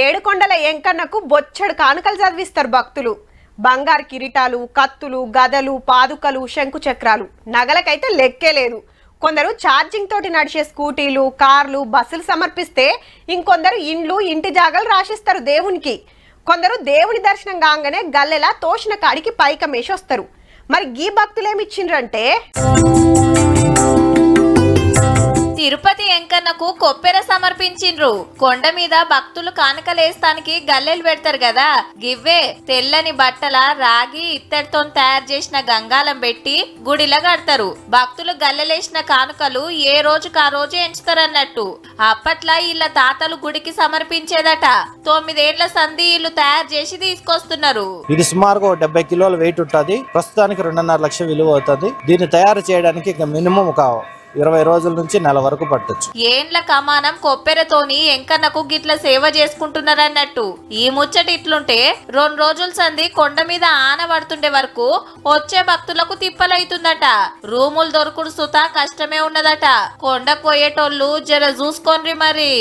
ఏడుకొండల ఎంకన్నకు బొచ్చడు కానుకలు చదివిస్తారు భక్తులు. బంగారు కిరీటాలు, కత్తులు, గదలు, పాదుకలు, శంకు చక్రాలు, నగలకైతే లెక్కే లేదు. కొందరు ఛార్జింగ్ తోటి నడిచే స్కూటీలు, కార్లు, బస్సులు సమర్పిస్తే ఇంకొందరు ఇండ్లు, ఇంటి జాగాలు రాసిస్తారు దేవునికి. కొందరు దేవుని దర్శనం కాగానే గల్లెలా తోసిన కాడికి పైకమేసి వస్తారు. మరి గీ భక్తులేమిచ్చిండ్రంటే తిరుపతి ఎంకన్నకు కొప్పెర సమర్పించిండ్రు. కొండ మీద భక్తులు కానుకలేస్తానికి గల్లెలు పెడతారు కదా, గివ్వే తెల్లని బట్టల రాగి ఇత్తడితో తయారు చేసిన గంగాలం పెట్టి గుడిలా కడతారు. భక్తులు గల్లెలేసిన కానుకలు ఏ రోజుకు ఆ రోజు ఎంచుతారన్నట్టు. అప్పట్లా వీళ్ళ తాతలు గుడికి సమర్పించేదట. 9 ఏళ్ల సంధి ఇల్లు తయారు చేసి తీసుకొస్తున్నారు. ఇది సుమారుగా 70 కిలోల వెయిట్ ఉంటుంది. ప్రస్తుతానికి 2.5 లక్షల విలువ అవుతుంది. దీన్ని తయారు చేయడానికి మినిమం ఒక 20 రోజుల నుంచి నెల వరకు పట్టొచ్చు. ఏండ్ల కమానం కొప్పెరతోని ఎంకన్నకు గిట్ల సేవ చేసుకుంటున్నారన్నట్టు. ఈ ముచ్చట ఇట్లుంటే 2 రోజుల సంధి కొండ మీద ఆన పడుతుండే వరకు వచ్చే భక్తులకు తిప్పలైతుందట. రూములు దొరుకుడు సుత కష్టమే ఉన్నదట. కొండకు పోయేటోళ్ళు జర చూసుకోండి మరి.